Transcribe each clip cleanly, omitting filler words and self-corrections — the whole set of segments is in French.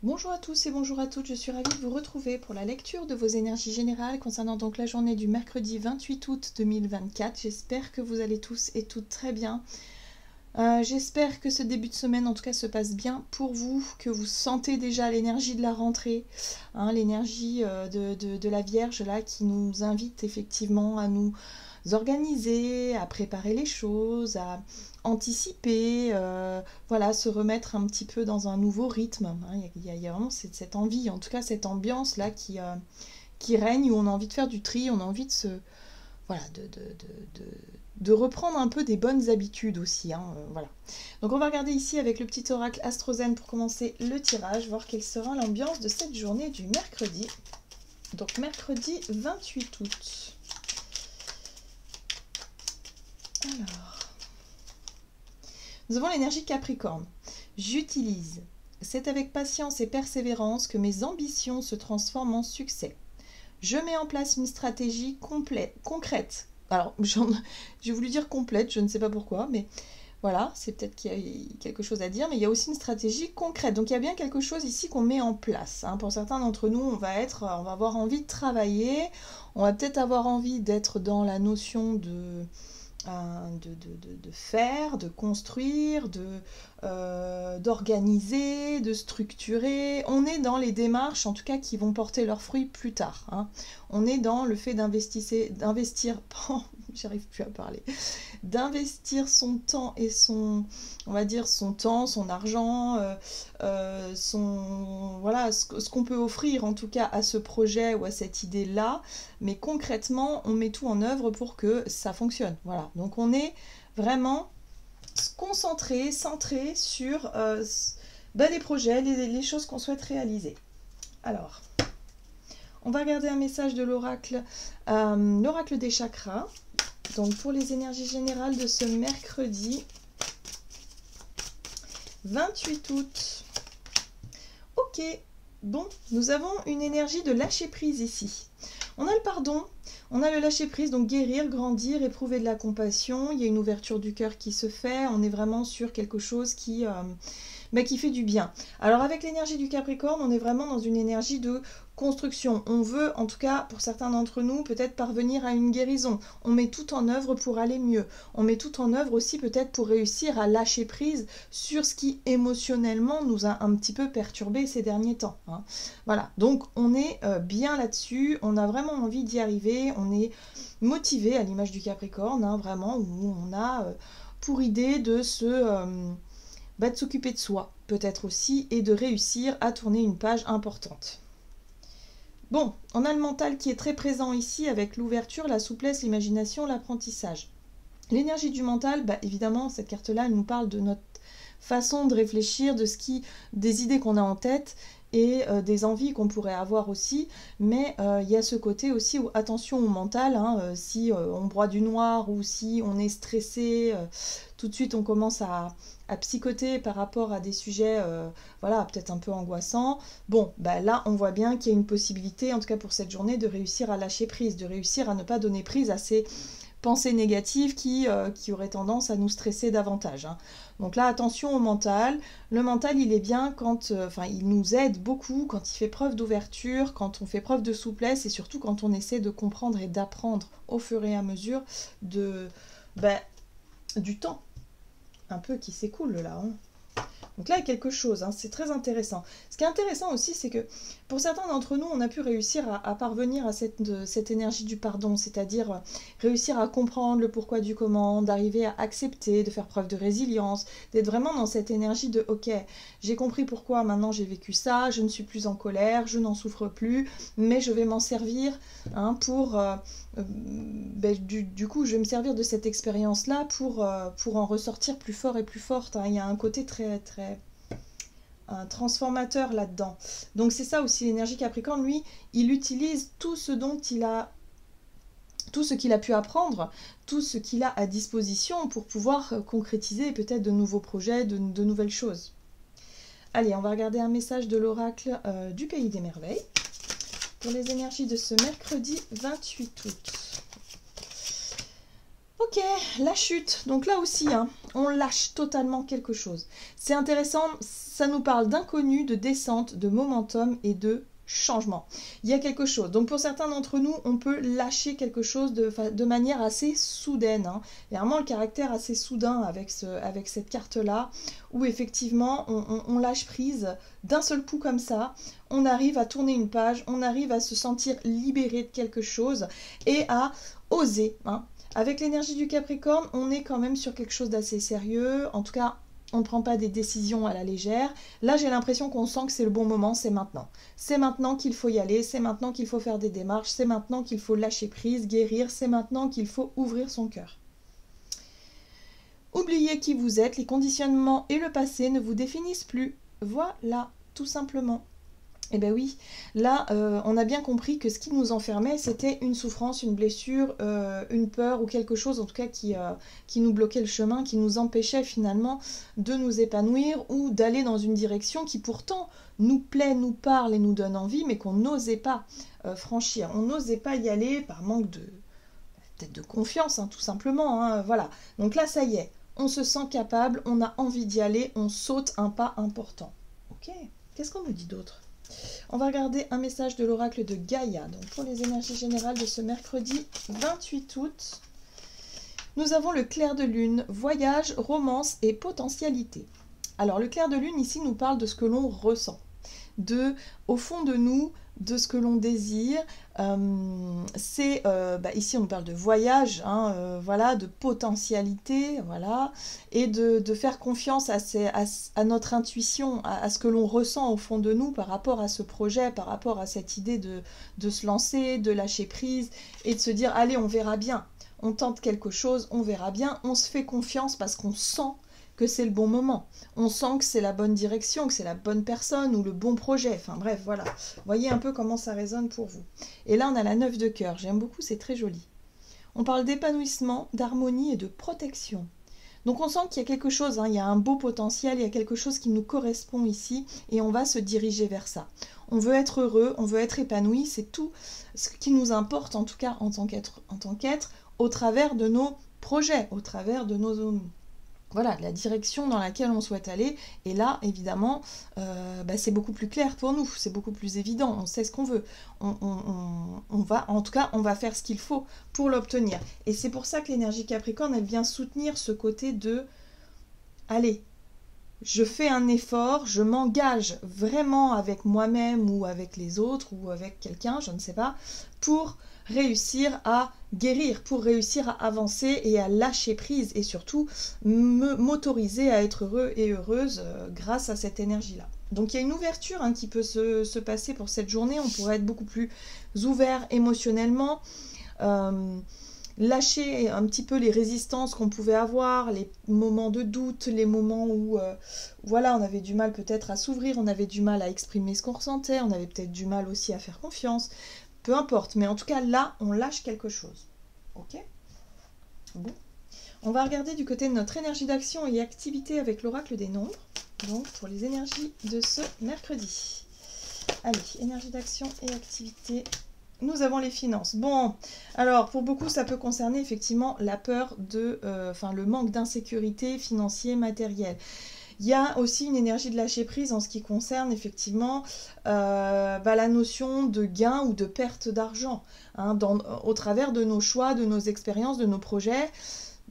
Bonjour à tous et bonjour à toutes, je suis ravie de vous retrouver pour la lecture de vos énergies générales concernant donc la journée du mercredi 28 août 2024. J'espère que vous allez tous et toutes très bien. J'espère que ce début de semaine en tout cas se passe bien pour vous, que vous sentez déjà l'énergie de la rentrée, l'énergie de la Vierge là qui nous invite effectivement à nous organiser, à préparer les choses, à anticiper, voilà, se remettre un petit peu dans un nouveau rythme. Il y a vraiment cette envie, en tout cas cette ambiance là qui règne, où on a envie de faire du tri, on a envie de se, voilà, de reprendre un peu des bonnes habitudes aussi. Voilà. Donc on va regarder ici avec le petit oracle Astrozen pour commencer le tirage, voir quelle sera l'ambiance de cette journée du mercredi. Donc mercredi 28 août. Alors, nous avons l'énergie Capricorne. J'utilise. C'est avec patience et persévérance que mes ambitions se transforment en succès. Je mets en place une stratégie concrète. Alors, j'ai voulu dire complète, je ne sais pas pourquoi, mais voilà, c'est peut-être qu'il y a quelque chose à dire, mais il y a aussi une stratégie concrète. Donc, il y a bien quelque chose ici qu'on met en place. Pour certains d'entre nous, on va avoir envie de travailler, on va peut-être avoir envie d'être dans la notion de faire, de construire, d'organiser, de structurer. On est dans les démarches, en tout cas, qui vont porter leurs fruits plus tard. On est dans le fait d'investir, j'arrive plus à parler, d'investir son temps et son argent, voilà, ce qu'on peut offrir en tout cas à ce projet ou à cette idée-là, mais concrètement, on met tout en œuvre pour que ça fonctionne. Voilà, donc on est vraiment concentré, centré sur les projets, les choses qu'on souhaite réaliser. Alors, on va regarder un message de l'oracle, l'oracle des chakras. Donc pour les énergies générales de ce mercredi 28 août. Ok, bon, nous avons une énergie de lâcher prise ici. On a le pardon, on a le lâcher prise, donc guérir, grandir, éprouver de la compassion. Il y a une ouverture du cœur qui se fait. On est vraiment sur quelque chose qui fait du bien. Alors avec l'énergie du Capricorne, on est vraiment dans une énergie de construction. On veut, en tout cas pour certains d'entre nous, peut-être parvenir à une guérison. On met tout en œuvre pour aller mieux. On met tout en œuvre aussi peut-être pour réussir à lâcher prise sur ce qui émotionnellement nous a un petit peu perturbé ces derniers temps. Voilà, donc on est bien là-dessus, on a vraiment envie d'y arriver, on est motivé à l'image du Capricorne, vraiment, où on a pour idée de de s'occuper de soi, peut-être aussi, et de réussir à tourner une page importante. Bon, on a le mental qui est très présent ici avec l'ouverture, la souplesse, l'imagination, l'apprentissage. L'énergie du mental, évidemment, cette carte-là, elle nous parle de notre façon de réfléchir, des idées qu'on a en tête et des envies qu'on pourrait avoir aussi, mais il y a ce côté aussi où attention au mental, si on broie du noir ou si on est stressé, tout de suite on commence à psychoter par rapport à des sujets voilà, peut-être un peu angoissants. Bon, là on voit bien qu'il y a une possibilité, en tout cas pour cette journée, de réussir à lâcher prise, de réussir à ne pas donner prise à ces pensées négatives qui auraient tendance à nous stresser davantage. Donc là, attention au mental. Le mental, il est bien quand, il nous aide beaucoup quand il fait preuve d'ouverture, quand on fait preuve de souplesse et surtout quand on essaie de comprendre et d'apprendre au fur et à mesure du temps un peu qui s'écoule là. Donc là, il y a quelque chose, c'est très intéressant. Ce qui est intéressant aussi, c'est que pour certains d'entre nous, on a pu réussir à parvenir à cette énergie du pardon, c'est-à-dire réussir à comprendre le pourquoi du comment, d'arriver à accepter, de faire preuve de résilience, d'être vraiment dans cette énergie de « ok, j'ai compris pourquoi maintenant j'ai vécu ça, je ne suis plus en colère, je n'en souffre plus, mais je vais m'en servir pour... du coup, je vais me servir de cette expérience-là pour en ressortir plus fort et plus forte. Il y a un côté très, très un transformateur là-dedans. Donc c'est ça aussi l'énergie Capricorne, lui, il utilise tout ce qu'il a pu apprendre, tout ce qu'il a à disposition pour pouvoir concrétiser peut-être de nouveaux projets, de nouvelles choses. Allez, on va regarder un message de l'oracle du Pays des Merveilles pour les énergies de ce mercredi 28 août. Ok, la chute. Donc là aussi, on lâche totalement quelque chose. C'est intéressant, ça nous parle d'inconnu, de descente, de momentum et de changement. Il y a quelque chose. Donc pour certains d'entre nous, on peut lâcher quelque chose de manière assez soudaine. Hein. Il y a vraiment le caractère assez soudain avec cette carte-là, où effectivement on lâche prise d'un seul coup comme ça. On arrive à tourner une page, on arrive à se sentir libéré de quelque chose et à oser. Hein. Avec l'énergie du Capricorne, on est quand même sur quelque chose d'assez sérieux. En tout cas, on ne prend pas des décisions à la légère. Là, j'ai l'impression qu'on sent que c'est le bon moment, c'est maintenant. C'est maintenant qu'il faut y aller, c'est maintenant qu'il faut faire des démarches, c'est maintenant qu'il faut lâcher prise, guérir, c'est maintenant qu'il faut ouvrir son cœur. Oubliez qui vous êtes, les conditionnements et le passé ne vous définissent plus. Voilà, tout simplement. Eh bien oui, là, on a bien compris que ce qui nous enfermait, c'était une souffrance, une blessure, une peur ou quelque chose, en tout cas, qui nous bloquait le chemin, qui nous empêchait finalement de nous épanouir ou d'aller dans une direction qui pourtant nous plaît, nous parle et nous donne envie, mais qu'on n'osait pas franchir. On n'osait pas y aller par manque peut-être de confiance, hein, tout simplement. Hein, voilà. Donc là, ça y est, on se sent capable, on a envie d'y aller, on saute un pas important. Ok, qu'est-ce qu'on nous dit d'autre ? On va regarder un message de l'oracle de Gaïa. Donc pour les énergies générales de ce mercredi 28 août, nous avons le clair de lune, voyage, romance et potentialité. Alors le clair de lune ici nous parle de ce que l'on ressent, au fond de nous, de ce que l'on désire. Ici on parle de voyage, hein, voilà, de potentialité, voilà, et de faire confiance à notre intuition, à ce que l'on ressent au fond de nous par rapport à ce projet, par rapport à cette idée de se lancer, de lâcher prise et de se dire allez, on verra bien, on tente quelque chose, on verra bien, on se fait confiance parce qu'on sent que c'est le bon moment. On sent que c'est la bonne direction, que c'est la bonne personne ou le bon projet. Enfin bref, voilà. Voyez un peu comment ça résonne pour vous. Et là, on a la 9 de cœur. J'aime beaucoup, c'est très joli. On parle d'épanouissement, d'harmonie et de protection. Donc on sent qu'il y a quelque chose, hein, il y a un beau potentiel, il y a quelque chose qui nous correspond ici et on va se diriger vers ça. On veut être heureux, on veut être épanoui, c'est tout ce qui nous importe en tout cas en tant qu'être, au travers de nos projets, au travers de nos... Voilà, la direction dans laquelle on souhaite aller. Et là, évidemment, c'est beaucoup plus clair pour nous. C'est beaucoup plus évident. On sait ce qu'on veut. On va faire ce qu'il faut pour l'obtenir. Et c'est pour ça que l'énergie Capricorne, elle vient soutenir ce côté de « Allez, je fais un effort, je m'engage vraiment avec moi-même ou avec les autres ou avec quelqu'un, je ne sais pas, pour réussir à guérir, pour réussir à avancer et à lâcher prise et surtout m'autoriser à être heureux et heureuse grâce à cette énergie-là. » Donc il y a une ouverture qui peut se passer pour cette journée, on pourrait être beaucoup plus ouvert émotionnellement, lâcher un petit peu les résistances qu'on pouvait avoir, les moments de doute, les moments où voilà, on avait du mal peut-être à s'ouvrir, on avait du mal à exprimer ce qu'on ressentait, on avait peut-être du mal aussi à faire confiance. Peu importe, mais en tout cas, là, on lâche quelque chose. Ok ? Bon. On va regarder du côté de notre énergie d'action et activité avec l'oracle des nombres. Donc, pour les énergies de ce mercredi. Allez, énergie d'action et activité. Nous avons les finances. Bon, alors, pour beaucoup, ça peut concerner effectivement la peur le manque d'insécurité financière, matérielle. Il y a aussi une énergie de lâcher prise en ce qui concerne effectivement la notion de gain ou de perte d'argent au travers de nos choix, de nos expériences, de nos projets.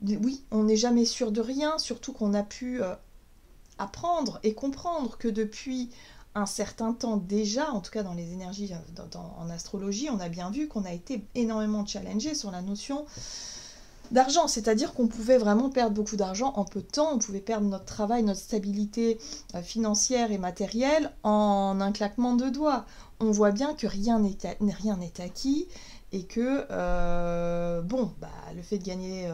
Oui, on n'est jamais sûr de rien, surtout qu'on a pu apprendre et comprendre que depuis un certain temps déjà, en tout cas dans les énergies en astrologie, on a bien vu qu'on a été énormément challengé sur la notion d'argent, c'est-à-dire qu'on pouvait vraiment perdre beaucoup d'argent en peu de temps, on pouvait perdre notre travail, notre stabilité financière et matérielle en un claquement de doigts. On voit bien que rien n'est acquis et que le fait de gagner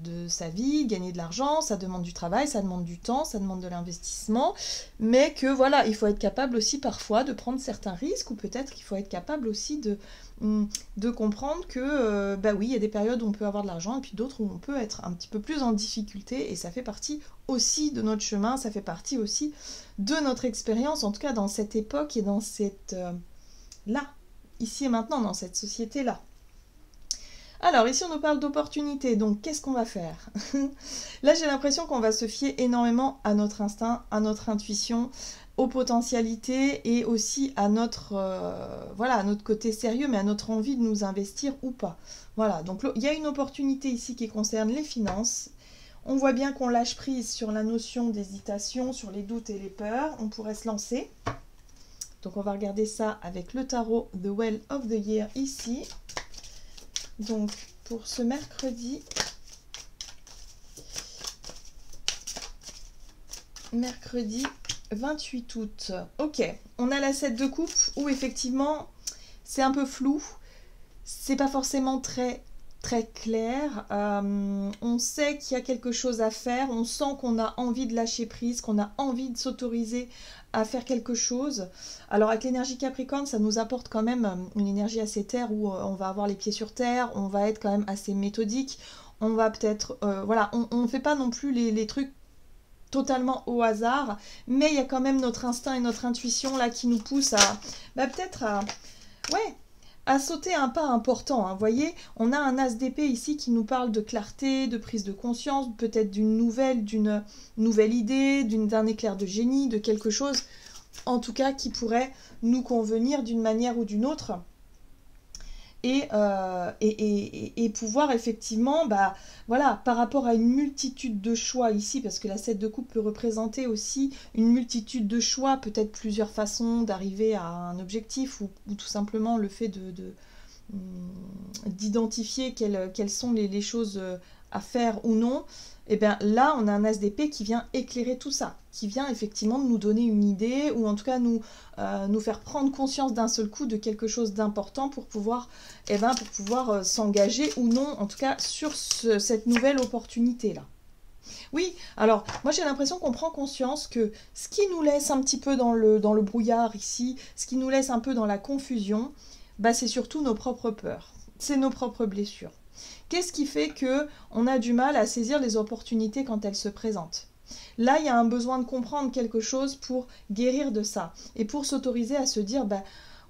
de sa vie, gagner de l'argent, ça demande du travail, ça demande du temps, ça demande de l'investissement, mais que voilà, il faut être capable aussi parfois de prendre certains risques ou peut-être qu'il faut être capable aussi de comprendre que oui, il y a des périodes où on peut avoir de l'argent et puis d'autres où on peut être un petit peu plus en difficulté et ça fait partie aussi de notre chemin, ça fait partie aussi de notre expérience, en tout cas dans cette époque et dans cette là, ici et maintenant, dans cette société-là. Alors, ici, on nous parle d'opportunités, donc qu'est-ce qu'on va faire? Là, j'ai l'impression qu'on va se fier énormément à notre instinct, à notre intuition, aux potentialités et aussi à notre, voilà, à notre côté sérieux, mais à notre envie de nous investir ou pas. Voilà, donc il y a une opportunité ici qui concerne les finances. On voit bien qu'on lâche prise sur la notion d'hésitation, sur les doutes et les peurs. On pourrait se lancer. Donc on va regarder ça avec le tarot The Well of the Year ici. Donc pour ce mercredi 28 août. Ok, on a la 7 de coupe où effectivement c'est un peu flou. C'est pas forcément très clair. On sait qu'il y a quelque chose à faire. On sent qu'on a envie de lâcher prise, qu'on a envie de s'autoriser à faire quelque chose. Alors avec l'énergie Capricorne, ça nous apporte quand même une énergie assez terre où on va avoir les pieds sur terre, on va être quand même assez méthodique. On va peut-être... voilà, on ne fait pas non plus les trucs totalement au hasard, mais il y a quand même notre instinct et notre intuition là qui nous poussent à... peut-être à... ouais, à sauter un pas important. Vous voyez, on a un as d'épée ici qui nous parle de clarté, de prise de conscience, peut-être d'une nouvelle idée, d'un éclair de génie, de quelque chose, en tout cas, qui pourrait nous convenir d'une manière ou d'une autre. Et pouvoir effectivement, voilà, par rapport à une multitude de choix ici, parce que la 7 de coupe peut représenter aussi une multitude de choix, peut-être plusieurs façons d'arriver à un objectif, ou tout simplement le fait d'identifier quelles sont les choses à faire ou non. Et bien là, on a un as d'épée qui vient éclairer tout ça, qui vient effectivement nous donner une idée, ou en tout cas nous faire prendre conscience d'un seul coup de quelque chose d'important pour pouvoir, s'engager ou non, en tout cas sur cette nouvelle opportunité-là. Oui, alors moi j'ai l'impression qu'on prend conscience que ce qui nous laisse un petit peu dans le brouillard ici, ce qui nous laisse un peu dans la confusion, c'est surtout nos propres peurs, c'est nos propres blessures. Qu'est-ce qui fait qu'on a du mal à saisir les opportunités quand elles se présentent? Là, il y a un besoin de comprendre quelque chose pour guérir de ça et pour s'autoriser à se dire,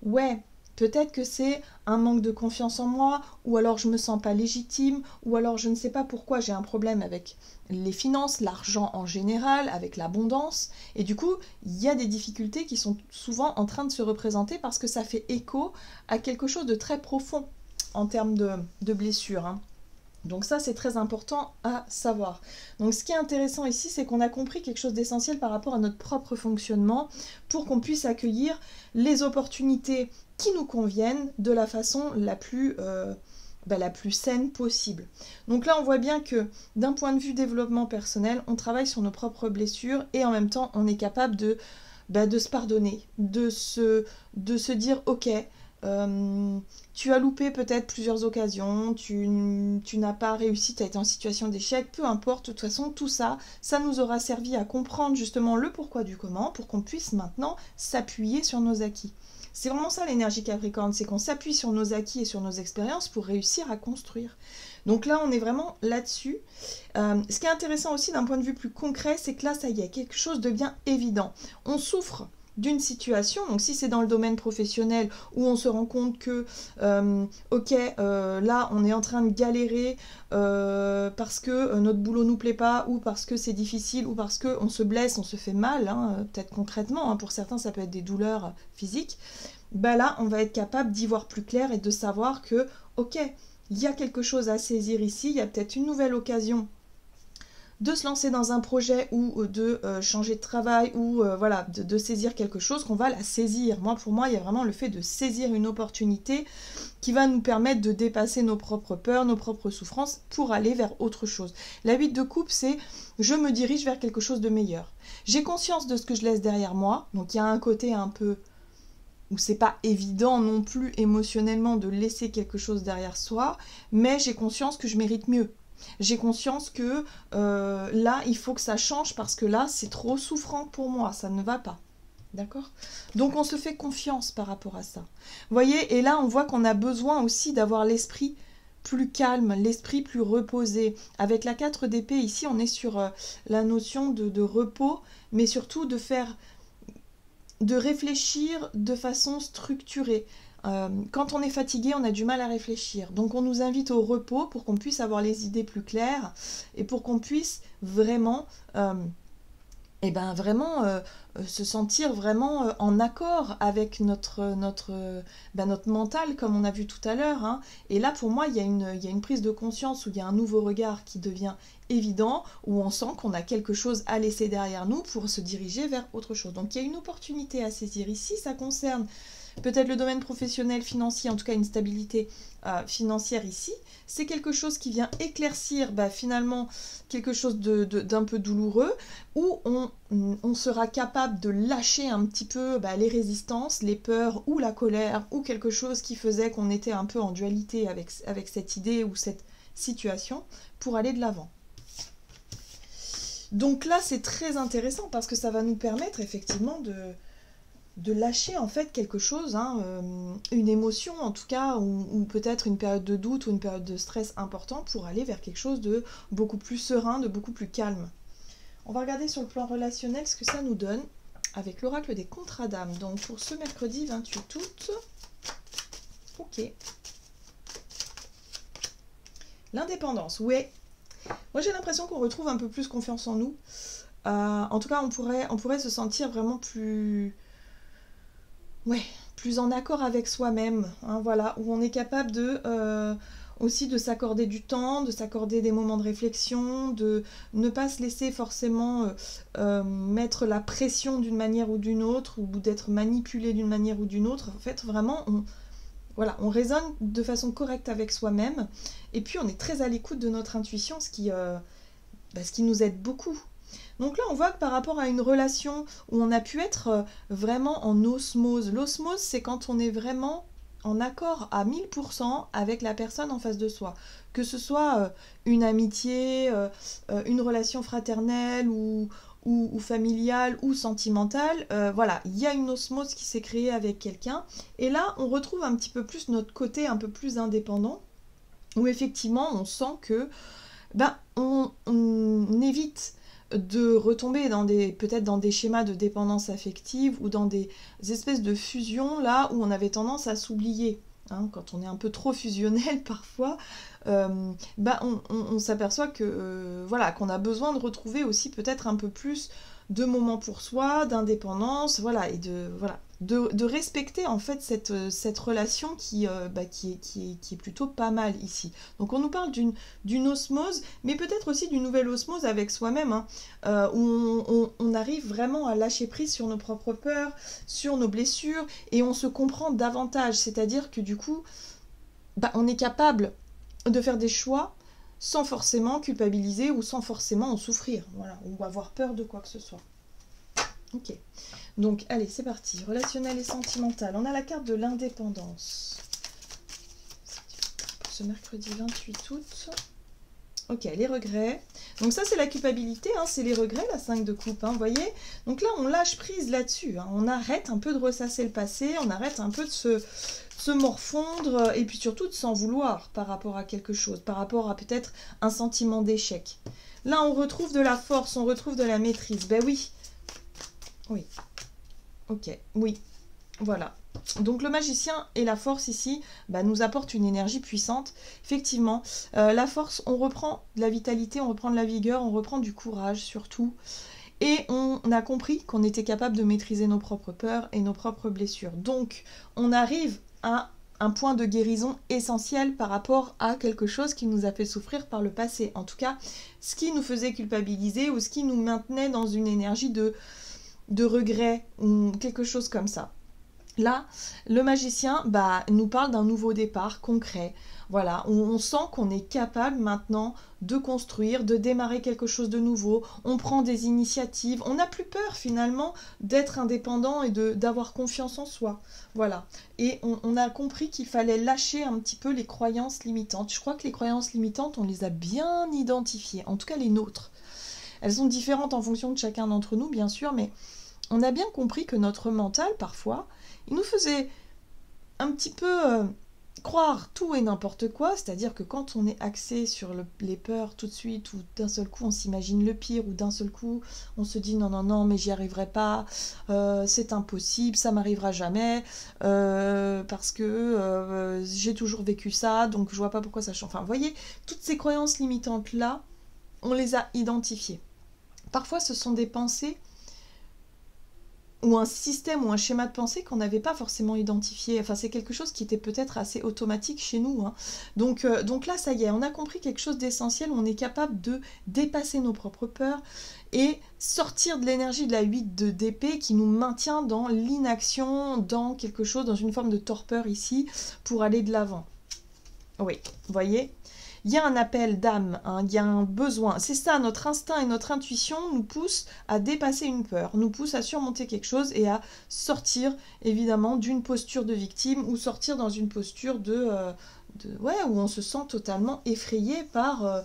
ouais, peut-être que c'est un manque de confiance en moi, ou alors je me sens pas légitime, ou alors je ne sais pas pourquoi j'ai un problème avec les finances, l'argent en général, avec l'abondance. Et du coup, il y a des difficultés qui sont souvent en train de se représenter parce que ça fait écho à quelque chose de très profond en termes de blessures. Donc ça, c'est très important à savoir. Donc ce qui est intéressant ici, c'est qu'on a compris quelque chose d'essentiel par rapport à notre propre fonctionnement pour qu'on puisse accueillir les opportunités qui nous conviennent de la façon la plus saine possible. Donc là, on voit bien que d'un point de vue développement personnel, on travaille sur nos propres blessures et en même temps, on est capable de se pardonner, de se dire « Ok, tu as loupé peut-être plusieurs occasions, tu n'as pas réussi, tu as été en situation d'échec, peu importe, de toute façon, tout ça, ça nous aura servi à comprendre justement le pourquoi du comment pour qu'on puisse maintenant s'appuyer sur nos acquis. » C'est vraiment ça l'énergie Capricorne, c'est qu'on s'appuie sur nos acquis et sur nos expériences pour réussir à construire. Donc là, on est vraiment là-dessus. Ce qui est intéressant aussi d'un point de vue plus concret, c'est que là, ça y est, quelque chose de bien évident. On souffre d'une situation, donc si c'est dans le domaine professionnel où on se rend compte que là on est en train de galérer parce que notre boulot nous plaît pas, ou parce que c'est difficile, ou parce qu'on se blesse, on se fait mal, peut-être concrètement, pour certains ça peut être des douleurs physiques, là on va être capable d'y voir plus clair et de savoir que ok, il y a quelque chose à saisir ici, il y a peut-être une nouvelle occasion de se lancer dans un projet ou de changer de travail, ou voilà, de saisir quelque chose, qu'on va la saisir. Pour moi, il y a vraiment le fait de saisir une opportunité qui va nous permettre de dépasser nos propres peurs, nos propres souffrances pour aller vers autre chose. La 8 de coupe, c'est je me dirige vers quelque chose de meilleur. J'ai conscience de ce que je laisse derrière moi, donc il y a un côté un peu où c'est pas évident non plus émotionnellement de laisser quelque chose derrière soi, mais j'ai conscience que je mérite mieux. J'ai conscience que là, il faut que ça change parce que là, c'est trop souffrant pour moi, ça ne va pas. D'accord? Donc, on se fait confiance par rapport à ça. Vous voyez, et là, on voit qu'on a besoin aussi d'avoir l'esprit plus calme, l'esprit plus reposé. Avec la 4 d'épée, ici, on est sur la notion de repos, mais surtout de réfléchir de façon structurée. Quand on est fatigué, on a du mal à réfléchir. Donc on nous invite au repos pour qu'on puisse avoir les idées plus claires et pour qu'on puisse vraiment se sentir vraiment en accord avec notre mental, comme on a vu tout à l'heure, hein. Et là, pour moi, il y a une prise de conscience où il y a un nouveau regard qui devient évident, où on sent qu'on a quelque chose à laisser derrière nous pour se diriger vers autre chose. Donc il y a une opportunité à saisir ici, ça concerne peut-être le domaine professionnel, financier, en tout cas une stabilité financière ici. C'est quelque chose qui vient éclaircir finalement quelque chose d'un peu douloureux, où on sera capable de lâcher un petit peu les résistances, les peurs ou la colère, ou quelque chose qui faisait qu'on était un peu en dualité avec cette idée ou cette situation, pour aller de l'avant. Donc là, c'est très intéressant parce que ça va nous permettre effectivement de lâcher en fait quelque chose, hein, une émotion en tout cas, ou peut-être une période de doute ou une période de stress important, pour aller vers quelque chose de beaucoup plus serein, de beaucoup plus calme. On va regarder sur le plan relationnel ce que ça nous donne avec l'oracle des contrats d'âme. Donc pour ce mercredi 28 août, ok. L'indépendance, ouais. Moi j'ai l'impression qu'on retrouve un peu plus confiance en nous. En tout cas, on pourrait se sentir vraiment plus en accord avec soi-même, hein, voilà, où on est capable aussi de s'accorder du temps, de s'accorder des moments de réflexion, de ne pas se laisser forcément mettre la pression d'une manière ou d'une autre, ou d'être manipulé d'une manière ou d'une autre. En fait, vraiment, on raisonne de façon correcte avec soi-même, et puis on est très à l'écoute de notre intuition, ce qui nous aide beaucoup. Donc là, on voit que par rapport à une relation où on a pu être vraiment en osmose, l'osmose, c'est quand on est vraiment en accord à 1000% avec la personne en face de soi. Que ce soit une amitié, une relation fraternelle ou familiale ou sentimentale, voilà, il y a une osmose qui s'est créée avec quelqu'un. Et là, on retrouve un petit peu plus notre côté un peu plus indépendant, où effectivement, on sent que on évite de retomber peut-être dans des schémas de dépendance affective, ou dans des espèces de fusions là où on avait tendance à s'oublier, hein. Quand on est un peu trop fusionnel parfois, on s'aperçoit que qu'on a besoin de retrouver aussi peut-être un peu plus de moments pour soi, d'indépendance, voilà, et de respecter en fait cette relation qui est plutôt pas mal ici. Donc on nous parle d'une osmose, mais peut-être aussi d'une nouvelle osmose avec soi-même, hein, où on arrive vraiment à lâcher prise sur nos propres peurs, sur nos blessures, et on se comprend davantage, c'est-à-dire que du coup, on est capable de faire des choix sans forcément culpabiliser ou sans forcément en souffrir, voilà, ou avoir peur de quoi que ce soit. Ok, donc allez, c'est parti. Relationnel et sentimental. On a la carte de l'indépendance. Pour ce mercredi 28 août. Ok, les regrets. Donc ça, c'est la culpabilité, hein, c'est les regrets, la 5 de coupe, hein, vous voyez. Donc là, on lâche prise là-dessus, hein. On arrête un peu de ressasser le passé, on arrête un peu de se morfondre, et puis surtout de s'en vouloir par rapport à quelque chose, par rapport à peut-être un sentiment d'échec. Là, on retrouve de la force, on retrouve de la maîtrise. Ben oui. Oui. Ok, oui. Voilà. Donc le magicien et la force ici nous apportent une énergie puissante. Effectivement, la force, on reprend de la vitalité, on reprend de la vigueur, on reprend du courage surtout. Et on a compris qu'on était capable de maîtriser nos propres peurs et nos propres blessures. Donc on arrive à un point de guérison essentiel par rapport à quelque chose qui nous a fait souffrir par le passé. En tout cas, ce qui nous faisait culpabiliser ou ce qui nous maintenait dans une énergie de regret ou quelque chose comme ça. Là, le magicien nous parle d'un nouveau départ concret. Voilà, on sent qu'on est capable maintenant de construire, de démarrer quelque chose de nouveau. On prend des initiatives. On n'a plus peur finalement d'être indépendant et d'avoir confiance en soi. Voilà. Et on a compris qu'il fallait lâcher un petit peu les croyances limitantes. Je crois que les croyances limitantes, on les a bien identifiées. En tout cas, les nôtres. Elles sont différentes en fonction de chacun d'entre nous, bien sûr, mais on a bien compris que notre mental, parfois, il nous faisait un petit peu croire tout et n'importe quoi, c'est-à-dire que quand on est axé sur les peurs tout de suite, ou d'un seul coup on s'imagine le pire, ou d'un seul coup on se dit non, mais j'y arriverai pas, c'est impossible, ça m'arrivera jamais, parce que j'ai toujours vécu ça, donc je vois pas pourquoi ça change. Enfin, vous voyez, toutes ces croyances limitantes-là, on les a identifiées. Parfois, ce sont des pensées ou un système ou un schéma de pensée qu'on n'avait pas forcément identifié. Enfin, c'est quelque chose qui était peut-être assez automatique chez nous, hein. Donc là, ça y est, on a compris quelque chose d'essentiel. On est capable de dépasser nos propres peurs et sortir de l'énergie de la 8 d'épée qui nous maintient dans l'inaction, dans quelque chose, dans une forme de torpeur ici, pour aller de l'avant. Oui, vous voyez ? Il y a un appel d'âme, hein, il y a un besoin. C'est ça, notre instinct et notre intuition nous poussent à dépasser une peur, nous poussent à surmonter quelque chose et à sortir, évidemment, d'une posture de victime ou sortir dans une posture ouais, où on se sent totalement effrayé par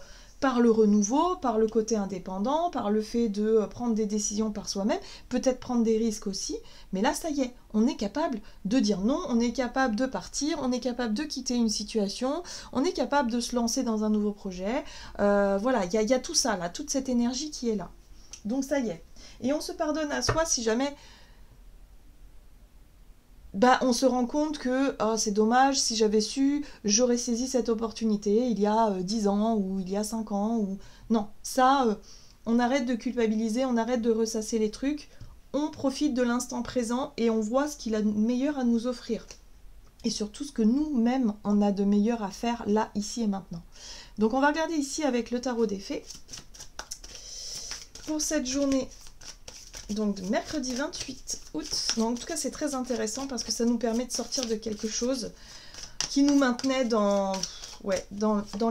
le renouveau, par le côté indépendant, par le fait de prendre des décisions par soi-même, peut-être prendre des risques aussi, mais là, ça y est, on est capable de dire non, on est capable de partir, on est capable de quitter une situation, on est capable de se lancer dans un nouveau projet. Voilà, il y a tout ça, là, toute cette énergie qui est là. Donc ça y est. Et on se pardonne à soi si jamais... on se rend compte que oh, c'est dommage, si j'avais su, j'aurais saisi cette opportunité il y a 10 ans ou il y a 5 ans. Ou... Non, ça, on arrête de culpabiliser, on arrête de ressasser les trucs, on profite de l'instant présent et on voit ce qu'il a de meilleur à nous offrir. Et surtout ce que nous-mêmes, on a de meilleur à faire là, ici et maintenant. Donc on va regarder ici avec le tarot des fées. Pour cette journée... Donc de mercredi 28 août. Donc, en tout cas, c'est très intéressant parce que ça nous permet de sortir de quelque chose qui nous maintenait dans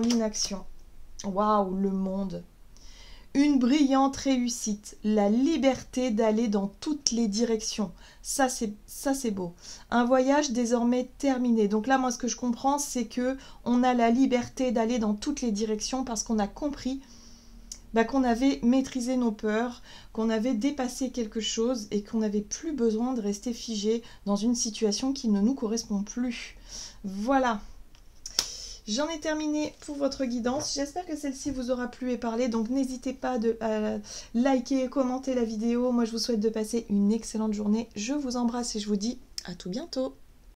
l'inaction. Waouh, le monde. Une brillante réussite, la liberté d'aller dans toutes les directions. Ça, c'est beau. Un voyage désormais terminé. Donc là, moi, ce que je comprends, c'est que on a la liberté d'aller dans toutes les directions parce qu'on a compris qu'on avait maîtrisé nos peurs, qu'on avait dépassé quelque chose et qu'on n'avait plus besoin de rester figé dans une situation qui ne nous correspond plus. Voilà. J'en ai terminé pour votre guidance. J'espère que celle-ci vous aura plu et parlé. Donc n'hésitez pas à liker, commenter la vidéo. Moi, je vous souhaite de passer une excellente journée. Je vous embrasse et je vous dis à tout bientôt.